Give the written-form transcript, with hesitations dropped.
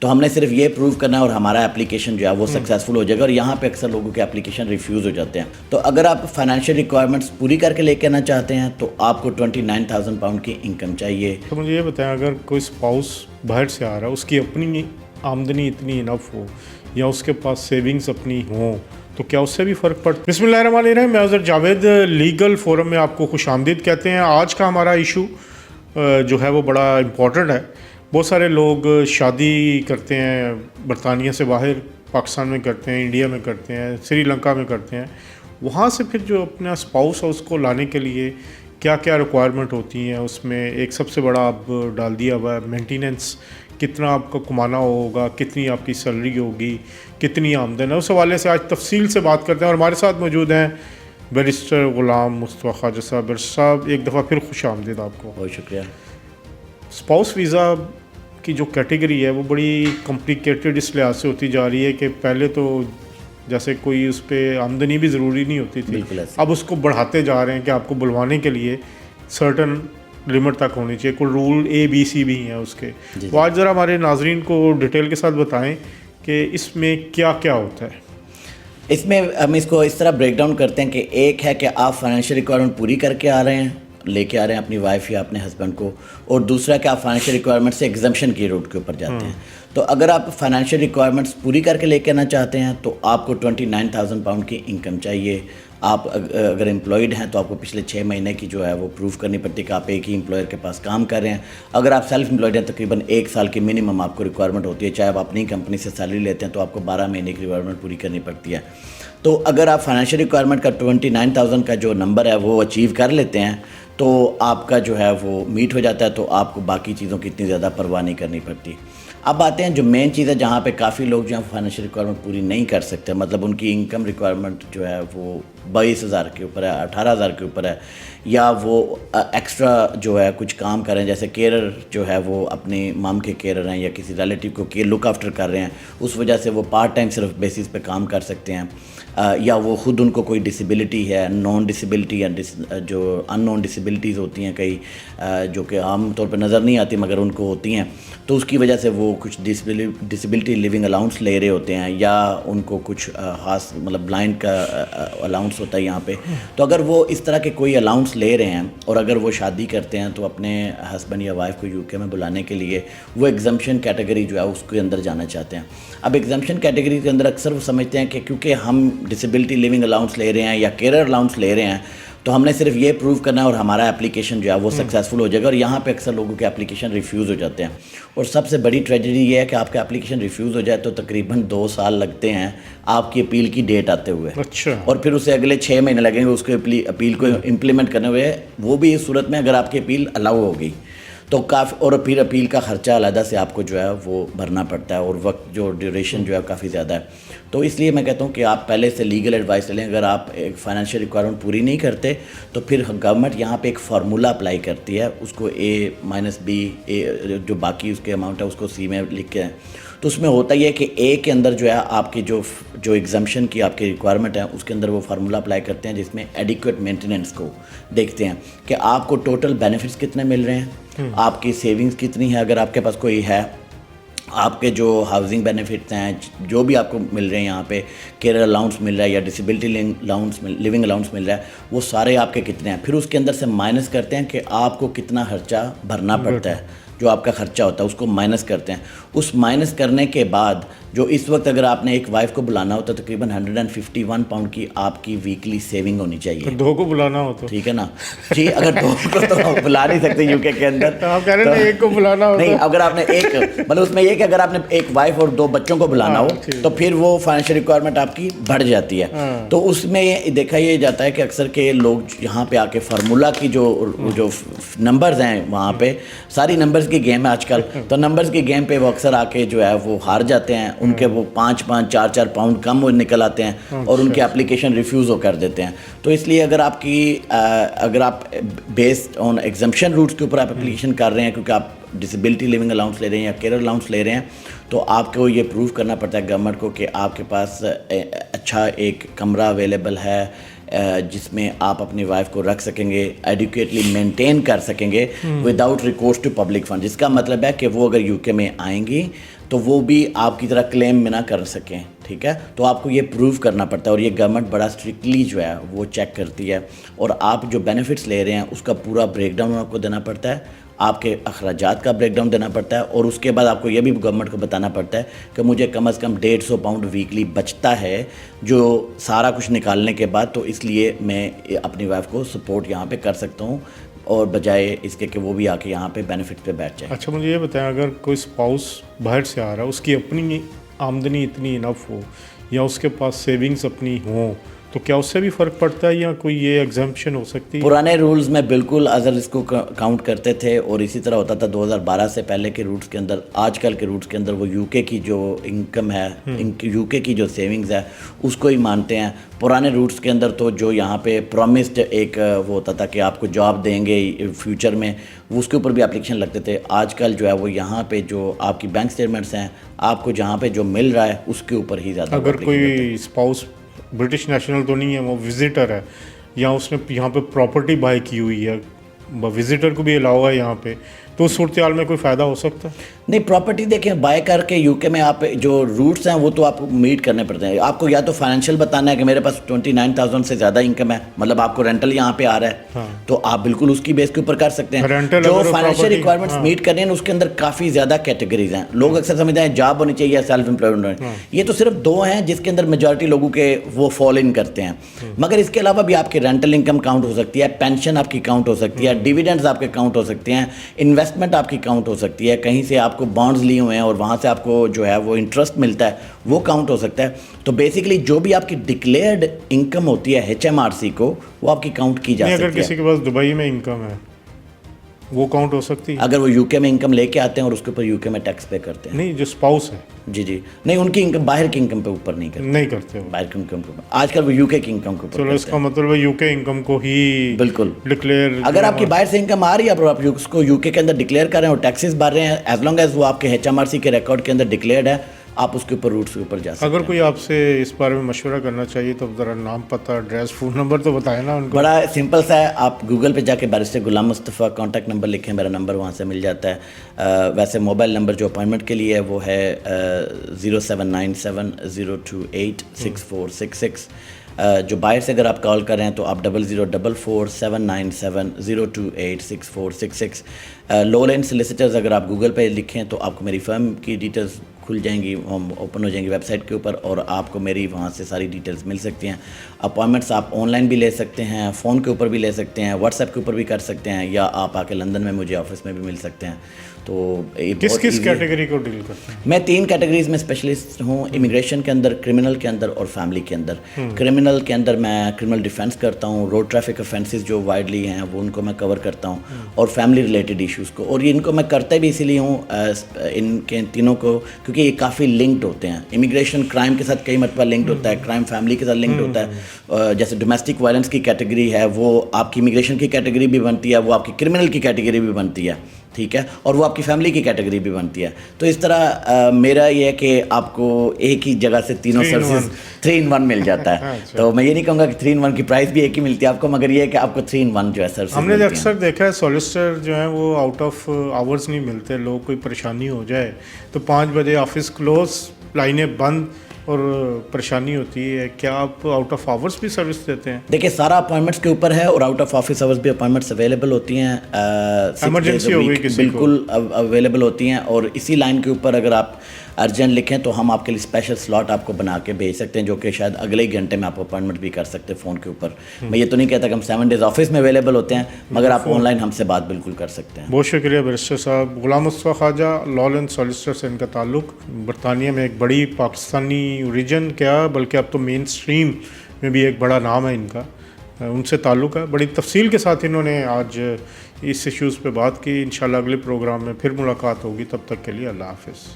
تو ہم نے صرف یہ پروو کرنا ہے اور ہمارا اپلیکیشن جو ہے وہ سکسیزفل ہو جائے گا. اور یہاں پہ اکثر لوگوں کے اپلیکیشن ریفیوز ہو جاتے ہیں. تو اگر آپ فائنینشیل ریکوائرمنٹس پوری کر کے لے کے آنا چاہتے ہیں تو آپ کو 29,000 پاؤنڈ کی انکم چاہیے. تو مجھے یہ بتائیں, اگر کوئی اسپاؤس باہر سے آ رہا ہے, اس کی اپنی آمدنی اتنی انف ہو یا اس کے پاس سیونگز اپنی ہوں, تو کیا اس سے بھی فرق پڑتا ہے؟ بسم اللہ الرحمن الرحیم. میں عذر جاوید, لیگل فورم میں آپ کو خوش آمدید کہتے ہیں. آج کا ہمارا ایشو جو ہے وہ بڑا امپورٹنٹ ہے. بہت سارے لوگ شادی کرتے ہیں برطانیہ سے باہر, پاکستان میں کرتے ہیں, انڈیا میں کرتے ہیں, سری لنکا میں کرتے ہیں. وہاں سے پھر جو اپنا اسپاؤس ہے اس کو لانے کے لیے کیا کیا ریکوائرمنٹ ہوتی ہیں؟ اس میں ایک سب سے بڑا اب ڈال دیا ہوا ہے مینٹیننس, کتنا آپ کا کمانا ہوگا, کتنی آپ کی سیلری ہوگی, کتنی آمدن ہے. اس حوالے سے آج تفصیل سے بات کرتے ہیں. اور ہمارے ساتھ موجود ہیں بیرسٹر غلام مصطفیٰ خواجہ صاحب. بیرسٹر صاحب, ایک دفعہ پھر خوش آمدید آپ کو. بہت شکریہ. اسپاؤس ویزا کی جو کیٹیگری ہے وہ بڑی کمپلیکیٹڈ اس لحاظ سے ہوتی جا رہی ہے کہ پہلے تو جیسے کوئی اس پہ آمدنی بھی ضروری نہیں ہوتی تھی, اب اس کو بڑھاتے جا رہے ہیں کہ آپ کو بلوانے کے لیے سرٹن لمٹ تک ہونی چاہیے. کوئی رول ABC بھی ہیں اس کے. تو آج ذرا ہمارے ناظرین کو ڈیٹیل کے ساتھ بتائیں کہ اس میں کیا کیا ہوتا ہے. اس میں ہم اس کو اس طرح بریک ڈاؤن کرتے ہیں کہ ایک ہے کہ آپ فائنینشیل ریکوائرمنٹ پوری کر کے آ رہے ہیں, لے کے آ رہے ہیں اپنی وائف یا اپنے ہسبینڈ کو, اور دوسرا کہ آپ فائنینشیل ریکوائرمنٹ سے ایگزمپشن کی روٹ کے اوپر جاتے ہیں. تو اگر آپ فائنینشیل ریکوائرمنٹس پوری کر کے لے کے آنا چاہتے ہیں تو آپ کو 29,000 پاؤنڈ کی انکم چاہیے. آپ اگر امپلائڈ ہیں تو آپ کو پچھلے 6 مہینے کی جو ہے وہ پروف کرنی پڑتی ہے کہ آپ ایک ہی امپلائر کے پاس کام کر رہے ہیں. اگر آپ سیلف امپلائڈ ہیں تقریباً 1 سال کی منیمم آپ کو ریکوائرمنٹ ہوتی ہے. چاہے آپ اپنی کمپنی سے سیلری لیتے ہیں تو آپ کو 12 مہینے کی ریکوائرمنٹ پوری کرنی پڑتی ہے. تو اگر آپ فائنینشیل ریکوائرمنٹ کا 29,000 کا جو نمبر ہے وہ اچیو کر لیتے ہیں تو آپ کا جو ہے وہ میٹ ہو جاتا ہے, تو آپ کو باقی چیزوں کی اتنی زیادہ پرواہ نہیں کرنی پڑتی. اب آتے ہیں جو مین چیز ہے جہاں پہ کافی لوگ جو ہیں فائنینشیل ریکوائرمنٹ پوری نہیں کر سکتے, مطلب ان کی انکم ریکوائرمنٹ جو ہے وہ 22,000 کے اوپر ہے, 18,000 کے اوپر ہے, یا وہ ایکسٹرا جو ہے کچھ کام کر رہے ہیں, جیسے کیئرر جو ہے وہ اپنی مام کے کیئرر ہیں یا کسی ریلیٹیو کو لک آفٹر کر رہے ہیں, اس وجہ سے وہ پارٹ ٹائم صرف بیسس پہ کام کر سکتے ہیں, یا وہ خود ان کو کوئی ڈسیبلٹی ہے, نان ڈسیبلٹی یا جو ان نون ڈسیبلٹیز ہوتی ہیں کئی جو کہ عام طور پہ نظر نہیں آتی مگر ان کو ہوتی ہیں, تو اس کی وجہ سے وہ کچھ ڈسیبلٹی لیونگ الاؤنس لے رہے ہوتے ہیں, یا ان کو کچھ خاص مطلب بلائنڈ کا الاؤنس ہوتا ہے یہاں پہ. تو اگر وہ اس طرح کے کوئی الاؤنس لے رہے ہیں اور اگر وہ شادی کرتے ہیں تو اپنے ہسبینڈ یا وائف کو UK میں بلانے کے لیے وہ ایگزمپشن کیٹیگری جو ہے اس کے اندر جانا چاہتے ہیں. اب ایگزمپشن کیٹیگری کے اندر اکثر وہ سمجھتے ہیں کہ کیونکہ ہم ڈسیبلٹی لیونگ الاؤنس لے رہے ہیں یا کیئرر الاؤنس لے رہے ہیں تو ہم نے صرف یہ پروو کرنا ہے اور ہمارا اپلیکیشن جو ہے وہ سکسیزفل ہو جائے گا. اور یہاں پہ اکثر لوگوں کے اپلیکیشن ریفیوز ہو جاتے ہیں, اور سب سے بڑی ٹریجڈی یہ ہے کہ آپ کا اپلیکیشن ریفیوز ہو جائے تو تقریباً 2 سال لگتے ہیں آپ کی اپیل کی ڈیٹ آتے ہوئے. اچھا. اور پھر اسے اگلے 6 مہینے لگیں گے اس کو اپیل کو امپلیمنٹ کرنے ہوئے, وہ بھی اس صورت میں اگر آپ کی اپیل الاؤ ہوگی تو کافی, اور پھر اپیل کا خرچہ علیحدہ سے آپ کو جو ہے وہ بھرنا پڑتا ہے, اور وقت جو ڈیوریشن جو ہے کافی زیادہ ہے. تو اس لیے میں کہتا ہوں کہ آپ پہلے سے لیگل ایڈوائس لیں. اگر آپ ایک فائنینشیل ریکوائرمنٹ پوری نہیں کرتے تو پھر گورنمنٹ یہاں پہ ایک فارمولہ اپلائی کرتی ہے, اس کو A-B, جو باقی اس کے اماؤنٹ ہے اس کو C میں لکھ کے. تو اس میں ہوتا یہ ہے کہ A کے اندر جو ہے آپ کی جو ایگزمپشن کی آپ کی ریکوائرمنٹ ہے اس کے اندر وہ فارمولہ اپلائی کرتے ہیں جس میں ایڈیکویٹ مینٹیننس کو دیکھتے ہیں کہ آپ کو ٹوٹل بینیفٹس کتنے مل رہے ہیں, آپ کی سیونگز کتنی ہے اگر آپ کے پاس کوئی ہے, آپ کے جو ہاؤسنگ بینیفٹس ہیں جو بھی آپ کو مل رہے ہیں, یہاں پہ کیئر الاؤنس مل رہا ہے یا ڈسیبلٹی لیونگ الاؤنس مل رہا ہے, وہ سارے آپ کے کتنے ہیں. پھر اس کے اندر سے مائنس کرتے ہیں کہ آپ کو کتنا خرچہ بھرنا پڑتا ہے, جو آپ کا خرچہ ہوتا ہے اس کو مائنس کرتے ہیں. اس مائنس کرنے کے بعد جو اس وقت اگر آپ نے ایک وائف کو بلانا ہوتا ہے تقریباً 151 پاؤنڈ کی آپ کی ویکلی سیونگ ہونی چاہیے. 2 کو بلانا ہو تو ٹھیک ہے نا جی, اگر 2 کو تو بلا نہیں سکتے UK کے اندر, آپ کہہ رہے ہیں 1 کو بلانا ہو نہیں, اگر آپ نے ایک مطلب اس میں یہ کہ اگر آپ نے ایک وائف اور 2 بچوں کو بلانا ہو تو پھر وہ فائنینشیل ریکوائرمنٹ آپ کی بڑھ جاتی ہے. تو اس میں دیکھا یہ جاتا ہے کہ اکثر کے لوگ یہاں پہ آ کے فارمولہ کی جو نمبرز ہیں وہاں پہ ساری نمبرز کی گیم ہے آج کل, تو نمبرز کی گیم پہ وہ اکثر آ کے جو ہے وہ ہار جاتے ہیں, ان کے وہ 5 4 پاؤنڈ کم وہ نکل آتے ہیں اور ان کی اپلیکیشن ریفیوز ہو کر دیتے ہیں. تو اس لیے اگر آپ بیسڈ آن ایگزمپشن روٹس کے اوپر آپ اپلیکیشن کر رہے ہیں کیونکہ آپ ڈسیبلٹی لیونگ الاؤنس لے رہے ہیں یا کیئر الاؤنس لے رہے ہیں, تو آپ کو یہ پروف کرنا پڑتا ہے گورنمنٹ کو کہ آپ کے پاس اچھا ایک کمرہ اویلیبل ہے, جس میں آپ اپنی وائف کو رکھ سکیں گے, ایڈیکویٹلی مینٹین کر سکیں گے without recourse to public fund, جس کا مطلب ہے کہ وہ اگر یو کے میں آئیں گی تو وہ بھی آپ کی طرح کلیم میں نہ کر سکیں, ٹھیک ہے. تو آپ کو یہ پروو کرنا پڑتا ہے, اور یہ گورنمنٹ بڑا اسٹرکٹلی جو ہے وہ چیک کرتی ہے, اور آپ جو بینیفٹس لے رہے ہیں اس کا پورا بریک ڈاؤن آپ کو دینا پڑتا ہے, آپ کے اخراجات کا بریک ڈاؤن دینا پڑتا ہے, اور اس کے بعد آپ کو یہ بھی گورنمنٹ کو بتانا پڑتا ہے کہ مجھے کم از کم 150 پاؤنڈ ویکلی بچتا ہے جو سارا کچھ نکالنے کے بعد, تو اس لیے میں اپنی وائف کو سپورٹ یہاں پہ کر سکتا ہوں, اور بجائے اس کے کہ وہ بھی آ کے یہاں پہ بینیفٹ پہ بیٹھ جائے. اچھا مجھے یہ بتائیں, اگر کوئی اسپاؤس باہر سے آ رہا ہے, اس کی اپنی آمدنی اتنی انف ہو یا اس کے پاس سیونگز اپنی ہوں, تو کیا اس سے بھی فرق پڑتا ہے یا کوئی یہ ایگزمپشن ہو سکتی ہے؟ پرانے رولز میں بالکل اگر اس کو کاؤنٹ کرتے تھے, اور اسی طرح ہوتا تھا 2012 سے پہلے کے روٹس کے اندر. آج کل کے روٹس کے اندر وہ یو کے کی جو انکم ہے, یو کے کی جو سیونگز ہے اس کو ہی مانتے ہیں. پرانے روٹس کے اندر تو جو یہاں پہ پرومسڈ ایک وہ ہوتا تھا کہ آپ کو جاب دیں گے فیوچر میں, وہ اس کے اوپر بھی اپلیکیشن لگتے تھے. آج کل جو ہے وہ یہاں پہ جو آپ کی بینک اسٹیٹمنٹس ہیں, آپ کو جہاں پہ جو مل رہا ہے اس کے اوپر ہی زیادہ. اگر کوئی اسپاؤس برٹش نیشنل تو نہیں ہے, وہ وزٹر ہے, یا اس نے یہاں پہ پراپرٹی بائی کی ہوئی ہے, وزٹر کو بھی الاؤ ہے یہاں پہ, تو اس صورتحال میں کوئی فائدہ ہو سکتا ہے؟ نہیں, پراپرٹی دیکھیں بائی کر کے یو کے میں آپ جو روٹس ہیں وہ تو آپ کو میٹ کرنے پڑتے ہیں. آپ کو یا تو فائنینشیل بتانا ہے کہ میرے پاس 29,000 سے زیادہ انکم ہے, مطلب آپ کو رینٹل یہاں پہ آ رہا ہے, تو آپ بالکل اس کی بیس کے اوپر کر سکتے ہیں. جو فائنینشیل ریکوائرمنٹس میٹ کرنے ہیں اس کے اندر کافی زیادہ کیٹیگریز ہیں. لوگ اکثر سمجھتے ہیں جاب ہونی چاہیے یا سیلف امپلائڈ ہونی, یہ تو صرف 2 ہیں جس کے اندر میجورٹی لوگوں کے وہ فال ان کرتے ہیں. مگر اس کے علاوہ بھی آپ کی رینٹل انکم کاؤنٹ ہو سکتی ہے, پینشن آپ کی کاؤنٹ ہو سکتی ہے, ڈیویڈنڈز آپ کے کاؤنٹ ہو سکتے ہیں, انویسٹمنٹ آپ کی کاؤنٹ ہو سکتی ہے, کہیں سے آپ کو بانڈز لیے ہوئے ہیں اور وہاں سے آپ کو جو ہے وہ انٹرسٹ ملتا ہے وہ کاؤنٹ ہو سکتا ہے. تو بیسیکلی جو بھی آپ کی ڈکلیئرڈ انکم ہوتی ہے HMRC کو, وہ آپ کی کاؤنٹ کی جا سکتی ہے. اگر کسی کے پاس دبئی میں انکم ہے وہ کاؤنٹ ہو سکتی ہے؟ اگر وہ یو کے میں انکم لے کے آتے ہیں اور اس کے اوپر یو کے میں ٹیکس پے کرتے ہیں. نہیں, جو اسپاؤس ہے. جی نہیں, ان کی انکم باہر کی انکم پہ اوپر نہیں کرتے باہر کی انکم کو آج کل وہ یو کے کی انکم کو. چلو اس کا مطلب ہے یو کے انکم کو ہی بالکل ڈکلیئر. اگر آپ کی باہر سے انکم آ رہی ہے اور آپ اس کو یو کے اندر ڈکلیئر کر رہے ہیں اور ٹیکسز بھر رہے ہیں, ایز لانگ ایز وہ آپ کے HMRC کے ریکارڈ کے اندر ڈکلیئرڈ ہے, آپ اس کے اوپر روٹس کے اوپر جا سکتے ہیں. اگر کوئی آپ سے اس بارے میں مشورہ کرنا چاہیے تو ذرا نام, پتہ, ایڈریس, فون نمبر تو بتائیں نا ان کو. بڑا سمپل سا ہے, آپ گوگل پہ جا کے barrister Ghulam Mustafa contact number لکھیں, میرا نمبر وہاں سے مل جاتا ہے. ویسے موبائل نمبر جو اپوائنٹمنٹ کے لیے ہے وہ ہے 0797028646. جو باہر سے اگر آپ کال کر رہے ہیں تو آپ 0044-797-028-6466. لو لین سلیسیٹرز اگر آپ گوگل پہ لکھیں تو آپ کو میری فرم کی ڈیٹیلز کھل جائیں گی, ہم اوپن ہو جائیں گی ویب سائٹ کے اوپر, اور آپ کو میری وہاں سے ساری ڈیٹیلز مل سکتی ہیں. اپوائنٹمنٹس آپ آن لائن بھی لے سکتے ہیں, فون کے اوپر بھی لے سکتے ہیں, واٹس ایپ کے اوپر بھی کر سکتے ہیں, یا آپ آ کے لندن میں مجھے آفس میں بھی مل سکتے ہیں. تو کس کیٹیگری کو ڈیل کرتے ہیں؟ میں 3 کیٹیگریز میں اسپیشلسٹ ہوں, امیگریشن کے اندر, کرمنل کے اندر اور فیملی کے اندر. کرمنل کے اندر میں کرمنل ڈیفینس کرتا ہوں, روڈ ٹریفک افینسز جو وائڈلی ہیں وہ ان کو میں کور کرتا ہوں, اور فیملی ریلیٹڈ ایشوز کو. اور ان کو میں کرتا بھی اسی لیے ہوں ان کے تینوں کو کیونکہ یہ کافی لنکڈ ہوتے ہیں. امیگریشن کرائم کے ساتھ کئی مرتبہ لنکڈ ہوتا ہے, کرائم فیملی کے ساتھ لنکڈ ہوتا ہے. جیسے ڈومیسٹک وائلنس کی کیٹیگری ہے وہ آپ کی امیگریشن کی کیٹیگری بھی بنتی ہے, وہ آپ کی کرمنل کی کیٹیگری بھی بنتی ہے, ٹھیک ہے, اور وہ آپ کی فیملی کی کیٹیگری بھی بنتی ہے. تو اس طرح میرا یہ ہے کہ آپ کو ایک ہی جگہ سے تینوں سروسز 3 in 1 مل جاتا ہے. تو میں یہ نہیں کہوں گا کہ 3 in 1 کی پرائس بھی ایک ہی ملتی ہے آپ کو, مگر یہ ہے کہ آپ کو 3 in 1 جو ہے سروسز. ہم نے اکثر دیکھا ہے سولیسٹر جو ہیں وہ آؤٹ آف آورس نہیں ملتے. لوگ کوئی پریشانی ہو جائے تو 5 بجے آفس کلوز, لائنیں بند اور پریشانی ہوتی ہے. کیا آپ آؤٹ آف آورس بھی سروس دیتے ہیں؟ دیکھیے سارا اپوائنٹمنٹس کے اوپر ہے, اور آؤٹ آف آفس آورس بھی اپوائنٹمنٹس اویلیبل ہوتی ہیں. ایمرجنسی ہو گئی کسی کو بالکل اویلیبل ہوتی ہیں, اور اسی لائن کے اوپر اگر آپ ارجنٹ لکھیں تو ہم آپ کے لیے اسپیشل سلاٹ آپ کو بنا کے بھیج سکتے ہیں, جو کہ شاید اگلے ہی گھنٹے میں آپ اپوائنٹمنٹ بھی کر سکتے ہیں فون کے اوپر. میں یہ تو نہیں کہتا کہ ہم 7 days آفس میں اویلیبل ہوتے ہیں, مگر آپ آن لائن ہم سے بات بالکل کر سکتے ہیں. بہت شکریہ بیرسٹر صاحب. غلام مصطفیٰ خواجہ, لا اینڈ سالیسٹر سے ان کا تعلق. برطانیہ میں ایک بڑی پاکستانی اوریجن کیا بلکہ اب تو مین اسٹریم میں بھی ایک بڑا نام ہے ان کا, ان سے تعلق ہے. بڑی تفصیل کے ساتھ انہوں نے آج اس ایشوز پہ بات کی. انشاءاللہ اگلے پروگرام میں پھر ملاقات ہوگی, تب تک کے لیے اللہ حافظ.